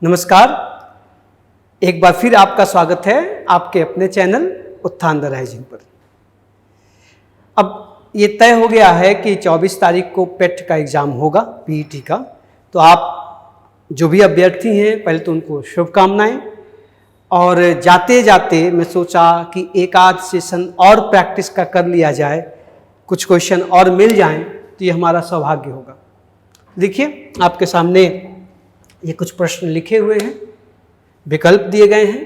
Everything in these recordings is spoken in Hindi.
नमस्कार, एक बार फिर आपका स्वागत है आपके अपने चैनल उत्थान द राइजिंग पर। अब ये तय हो गया है कि 24 तारीख को पेट का एग्ज़ाम होगा, पीईटी का। तो आप जो भी अभ्यर्थी हैं पहले तो उनको शुभकामनाएं, और जाते जाते मैं सोचा कि एक आध सेशन और प्रैक्टिस का कर लिया जाए, कुछ क्वेश्चन और मिल जाएं तो ये हमारा सौभाग्य होगा। देखिए आपके सामने ये कुछ प्रश्न लिखे हुए हैं, विकल्प दिए गए हैं।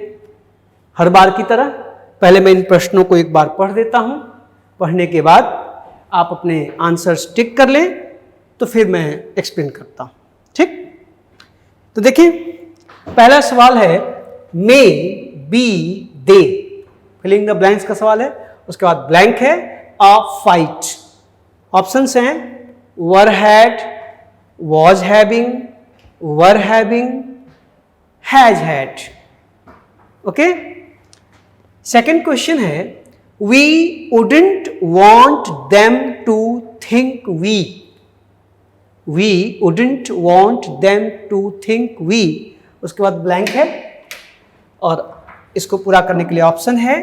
हर बार की तरह पहले मैं इन प्रश्नों को एक बार पढ़ देता हूं, पढ़ने के बाद आप अपने आंसर्स टिक कर लें तो फिर मैं एक्सप्लेन करता हूं, ठीक। तो देखिए पहला सवाल है maybe they, filling the blanks का सवाल है। उसके बाद ब्लैंक है अ फाइट। ऑप्शंस हैं were had, was having, were having, has had. Okay? Second question है we wouldn't want them to think we wouldn't want them to think we। उसके बाद ब्लैंक है और इसको पूरा करने के लिए ऑप्शन है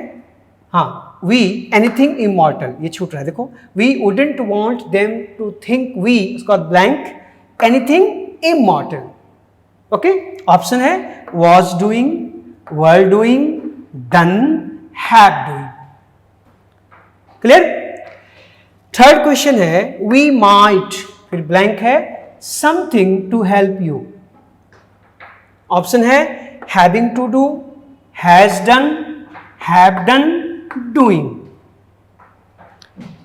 we anything immortal, ये छूट रहा है देखो, we wouldn't want them to think we, उसके बाद blank anything immortal। Okay, option है was doing, were doing, done, have doing। Clear. Third question है we might, फिर ब्लैंक है something to help you। Option है having to do, has done, have done, doing।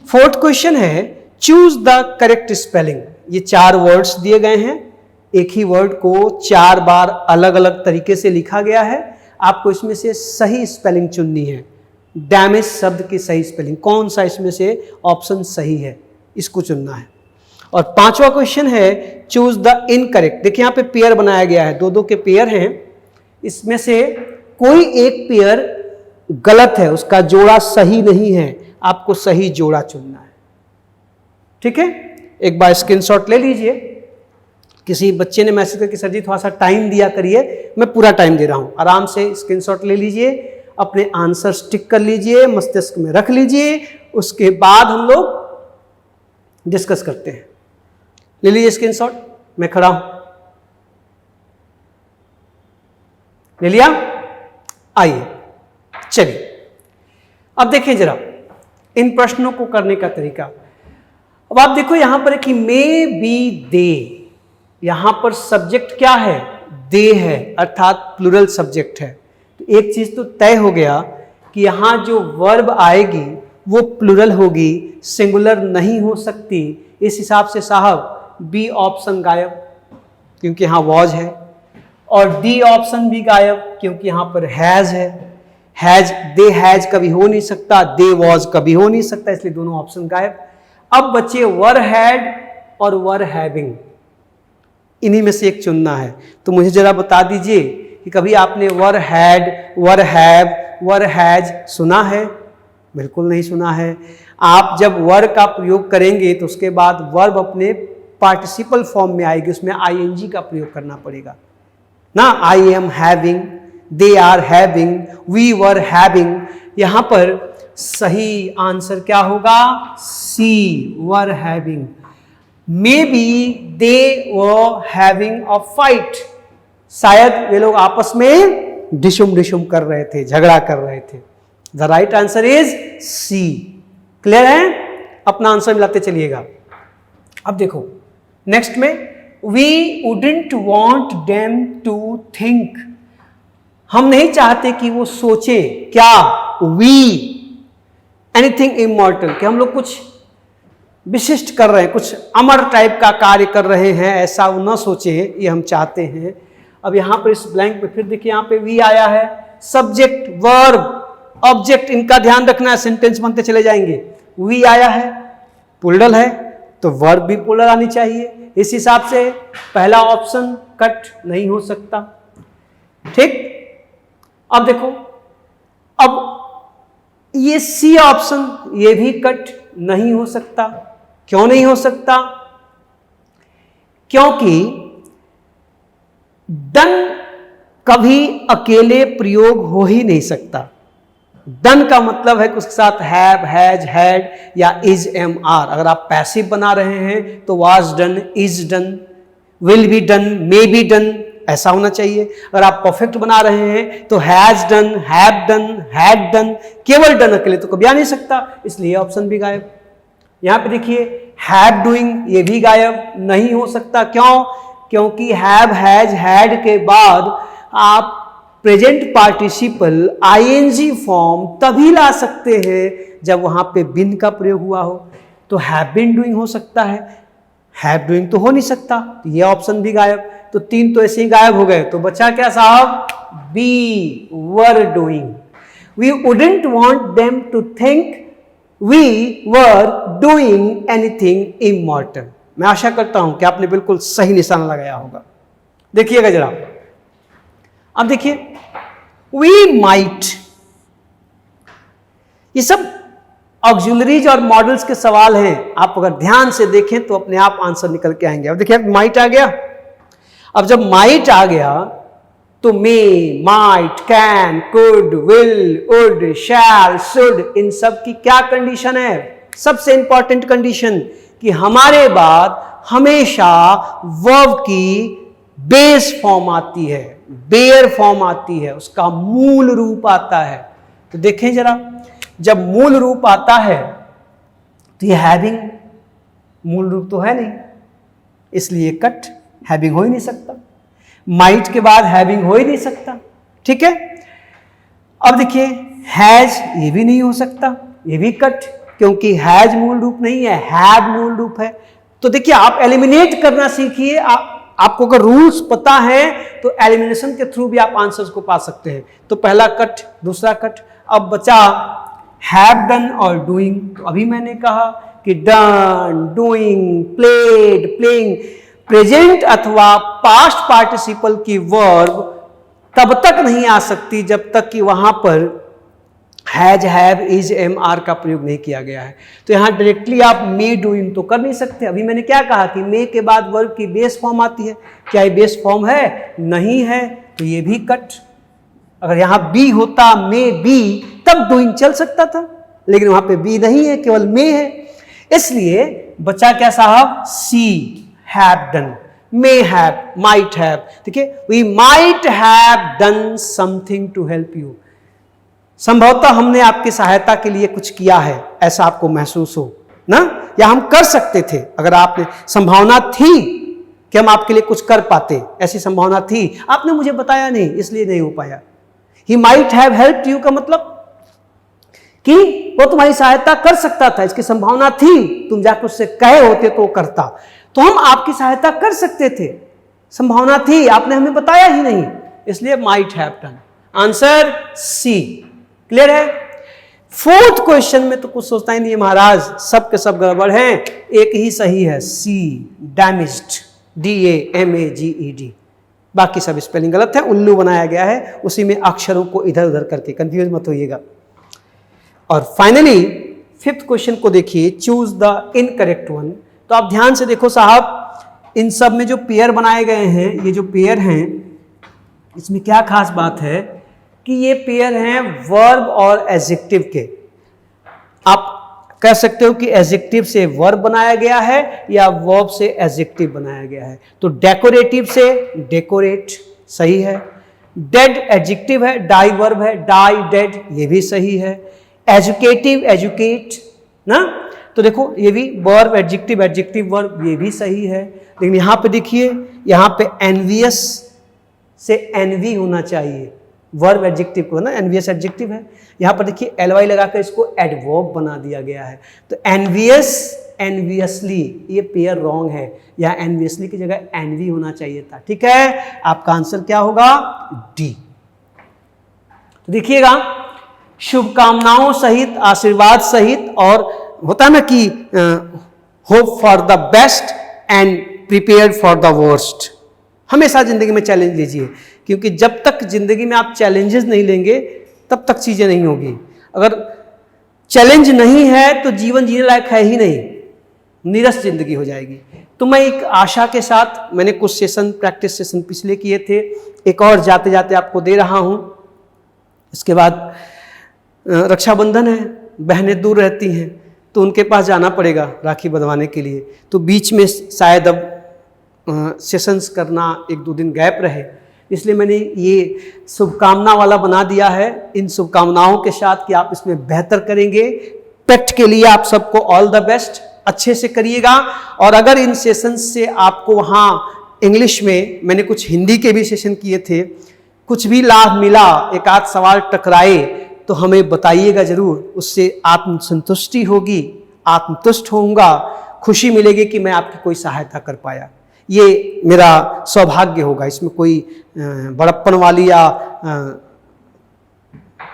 Fourth question है चूज द करेक्ट स्पेलिंग। ये चार वर्ड्स दिए गए हैं, एक ही वर्ड को चार बार अलग अलग तरीके से लिखा गया है। आपको इसमें से सही स्पेलिंग चुननी है। डैमेज शब्द की सही स्पेलिंग कौन सा इसमें से ऑप्शन सही है, इसको चुनना है। और पांचवा क्वेश्चन है चूज द इनकरेक्ट। देखिए यहाँ पे पेयर बनाया गया है, दो दो के पेयर हैं, इसमें से कोई एक पेयर गलत है, उसका जोड़ा सही नहीं है, आपको सही जोड़ा चुनना है। ठीक है, एक बार स्क्रीनशॉट ले लीजिए। किसी बच्चे ने मैसेज करके सर जी थोड़ा सा टाइम दिया करिए, मैं पूरा टाइम दे रहा हूं। आराम से स्क्रीनशॉट ले लीजिए, अपने आंसर टिक कर लीजिए, मस्तिष्क में रख लीजिए, उसके बाद हम लोग डिस्कस करते हैं। ले लीजिए स्क्रीनशॉट, मैं खड़ा हूं, ले लिया। आइए चलिए अब देखिए जरा इन प्रश्नों को करने का तरीका। अब आप देखो यहां पर कि मे बी दे, यहां पर सब्जेक्ट क्या है, दे है, अर्थात प्लूरल सब्जेक्ट है। तो एक चीज तो तय हो गया कि यहां जो वर्ब आएगी वो प्लूरल होगी, सिंगुलर नहीं हो सकती। इस हिसाब से साहब बी ऑप्शन गायब, क्योंकि यहां वॉज है, और डी ऑप्शन भी गायब क्योंकि यहां पर हैज है। हैज, दे हैज कभी हो नहीं सकता, दे वॉज कभी हो नहीं सकता, इसलिए दोनों ऑप्शन गायब। अब बचे वर हैड और वर हैविंग, इन्हीं में से एक चुनना है। तो मुझे जरा बता दीजिए कि कभी आपने were had, were have, were has सुना है? बिल्कुल नहीं सुना है। आप जब वर का प्रयोग करेंगे तो उसके बाद वर्ब अपने पार्टिसिपल फॉर्म में आएगी, उसमें आईएनजी का प्रयोग करना पड़ेगा ना। I am having, they are having, we were having. यहां पर सही आंसर क्या होगा? C, were having. Maybe they were having a fight, शायद वे लोग आपस में डिशुम डिशुम कर रहे थे, झगड़ा कर रहे थे। The right answer is C। Clear है? अपना आंसर मिलाते चलिएगा। अब देखो नेक्स्ट में we wouldn't want them to think, हम नहीं चाहते कि वो सोचे क्या, we anything immortal, कि हम लोग कुछ विशिष्ट कर रहे हैं, कुछ अमर टाइप का कार्य कर रहे हैं, ऐसा वो न सोचे, ये हम चाहते हैं। अब यहां पर इस ब्लैंक में फिर देखिए यहां पे वी आया है, सब्जेक्ट, वर्ब, ऑब्जेक्ट, इनका ध्यान रखना है, सेंटेंस बनते चले जाएंगे। वी आया है, प्लूरल है, तो वर्ब भी प्लूरल आनी चाहिए। इस हिसाब से पहला ऑप्शन कट नहीं हो सकता। ठीक, अब देखो, अब ये सी ऑप्शन, ये भी कट नहीं हो सकता। क्यों नहीं हो सकता? क्योंकि डन कभी अकेले प्रयोग हो ही नहीं सकता। डन का मतलब है कि उसके साथ हैव, हैज, हैड या इज, एम, आर। अगर आप पैसिव बना रहे हैं तो was done, is done, will be done, may be done, ऐसा होना चाहिए। अगर आप परफेक्ट बना रहे हैं तो has done, have done, had done. केवल डन अकेले तो कभी आ नहीं सकता, इसलिए ऑप्शन भी गायब। यहां पे देखिए हैव डूइंग, ये भी गायब, नहीं हो सकता। क्यों? क्योंकि हैव, हैज, हैड के बाद आप प्रेजेंट पार्टिसिपल आईएनजी फॉर्म तभी ला सकते हैं जब वहां पे बिन का प्रयोग हुआ हो। तो हैव बीन डूइंग हो सकता है, हैव डूइंग तो हो नहीं सकता, तो ये ऑप्शन भी गायब। तो 3 तो ऐसे ही गायब हो गए। तो बचा क्या साहब? B, were doing. We wouldn't want them to think we were doing anything immortal. मैं आशा करता हूं कि आपने बिल्कुल सही निशाना लगाया होगा। देखिएगा जरा, अब देखिए वी माइट, ये सब ऑक्सिलरीज और मॉडल्स के सवाल हैं। आप अगर ध्यान से देखें तो अपने आप आंसर निकल के आएंगे। अब देखिए माइट आ गया। अब जब माइट आ गया तो may, might, can, could, will, would, shall, should, इन सब की क्या कंडीशन है? सबसे इंपॉर्टेंट कंडीशन कि हमारे बाद हमेशा वर्ब की बेस फॉर्म आती है, बेयर फॉर्म आती है, उसका मूल रूप आता है। तो देखें जरा, जब मूल रूप आता है तो ये हैविंग मूल रूप तो है नहीं, इसलिए कट, हैविंग हो ही नहीं सकता। माइट के बाद हैविंग हो ही नहीं सकता, ठीक है। अब देखिए हैज, ये भी नहीं हो सकता, ये भी कट, क्योंकि हैज मूल रूप नहीं है, हैव मूल रूप है। तो देखिए आप एलिमिनेट करना सीखिए। आपको अगर रूल्स पता है तो एलिमिनेशन के थ्रू भी आप आंसर्स को पा सकते हैं। तो पहला कट, दूसरा कट। अब बचा हैव डन और डूइंग। तो अभी मैंने कहा कि done, doing, played, playing, present अथवा पास्ट पार्टिसिपल की वर्ब तब तक नहीं आ सकती जब तक कि वहां पर has, have, is, am, are का प्रयोग नहीं किया गया है। तो यहां डायरेक्टली आप मे डूइंग तो कर नहीं सकते। अभी मैंने क्या कहा कि मे के बाद वर्ब की बेस फॉर्म आती है। क्या ये बेस फॉर्म है? नहीं है, तो ये भी कट। अगर यहां बी होता, मे बी, तब डूइंग चल सकता था, लेकिन वहां पे बी नहीं है, केवल मे है, इसलिए बचा क्या साहब? C, have done, may have, might have. देखिए we might have done something to help you. संभवतः हमने आपकी सहायता के लिए कुछ किया है, ऐसा आपको महसूस हो ना, या हम कर सकते थे। अगर आपने, संभावना थी कि हम आपके लिए कुछ कर पाते, ऐसी संभावना थी, आपने मुझे बताया नहीं, इसलिए नहीं हो पाया। He might have helped you का मतलब कि वो तुम्हारी सहायता कर सकता था, इसकी संभावना थी, तुम जाकर उससे कहे होते तो वो करता। तो हम आपकी सहायता कर सकते थे, संभावना थी, आपने हमें बताया ही नहीं, इसलिए might have done. Answer C. Clear है? 4th क्वेश्चन में तो कुछ सोचता ही नहीं है महाराज, सब के सब गड़बड़ हैं, एक ही सही है, सी, डैमेज्ड, DAMAGED, बाकी सब स्पेलिंग गलत है, उल्लू बनाया गया है, उसी में अक्षरों को इधर उधर करके, कंफ्यूज मत होइएगा। और फाइनली 5th क्वेश्चन को देखिए, चूज द इनकरेक्ट वन। तो आप ध्यान से देखो साहब, इन सब में जो पेयर बनाए गए हैं, ये जो पेयर हैं, इसमें क्या खास बात है कि ये पेयर हैं वर्ब और एडजेक्टिव के। आप कह सकते हो कि एडजेक्टिव से वर्ब बनाया गया है या वर्ब से एडजेक्टिव बनाया गया है। तो डेकोरेटिव से डेकोरेट, सही है। डेड एडजेक्टिव है, डाई वर्ब है, डाई डेड, ये भी सही है। एजुकेटिव, एजुकेट ना, तो देखो ये भी वर्ब एडजेक्टिव, एडजेक्टिव वर्ब, ये भी सही है। लेकिन यहां पे देखिए, यहां पे एनवियस से एनवी होना चाहिए, वर्ब एडजेक्टिव को, ना एनवियस एडजेक्टिव है। यहां पर देखिए एलवाई लगाकर इसको एडवर्ब बना दिया गया है। तो एनवियस, एनवियसली, ये पेयर रॉन्ग है, या एनवियसली की जगह एनवी होना चाहिए था। ठीक है, आपका आंसर क्या होगा? डी। तो देखिएगा, शुभकामनाओं सहित, आशीर्वाद सहित, और होता ना कि hope for the best and prepare for the worst. हमेशा जिंदगी में चैलेंज लीजिए, क्योंकि जब तक जिंदगी में आप चैलेंजेस नहीं लेंगे तब तक चीजें नहीं होगी। अगर चैलेंज नहीं है तो जीवन जीने लायक है ही नहीं, नीरस जिंदगी हो जाएगी। तो मैं एक आशा के साथ, मैंने कुछ सेशन, प्रैक्टिस सेशन पिछले किए थे, एक और जाते जाते आपको दे रहा हूँ। इसके बाद रक्षाबंधन है, बहनें दूर रहती हैं तो उनके पास जाना पड़ेगा राखी बंधवाने के लिए, तो बीच में शायद अब सेशंस करना 1-2 दिन गैप रहे, इसलिए मैंने ये शुभकामना वाला बना दिया है, इन शुभकामनाओं के साथ कि आप इसमें बेहतर करेंगे। टेट के लिए आप सबको ऑल द बेस्ट, अच्छे से करिएगा। और अगर इन सेशंस से आपको वहाँ इंग्लिश में, मैंने कुछ हिंदी के भी सेशन किए थे, कुछ भी लाभ मिला, एक आध सवाल टकराए तो हमें बताइएगा ज़रूर, उससे आत्मसंतुष्टि होगी, आत्मतुष्ट होऊंगा, खुशी मिलेगी कि मैं आपकी कोई सहायता कर पाया। ये मेरा सौभाग्य होगा, इसमें कोई बड़प्पन वाली या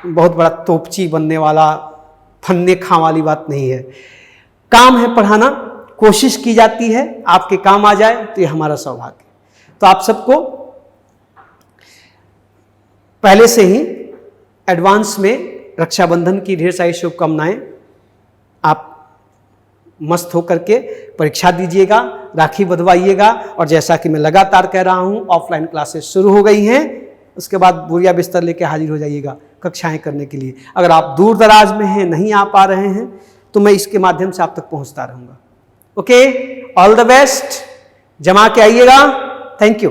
बहुत बड़ा तोपची बनने वाला, फन्ने खां वाली बात नहीं है। काम है पढ़ाना, कोशिश की जाती है आपके काम आ जाए तो ये हमारा सौभाग्य। तो आप सबको पहले से ही एडवांस में रक्षाबंधन की ढेर सारी शुभकामनाएं। आप मस्त होकर के परीक्षा दीजिएगा, राखी बंधवाइएगा, और जैसा कि मैं लगातार कह रहा हूं, ऑफलाइन क्लासेस शुरू हो गई हैं, उसके बाद बोरिया बिस्तर लेके हाजिर हो जाइएगा कक्षाएं करने के लिए। अगर आप दूर दराज में हैं, नहीं आ पा रहे हैं, तो मैं इसके माध्यम से आप तक पहुंचता रहूंगा। ओके, ऑल द बेस्ट, जमा के आइएगा। Thank you.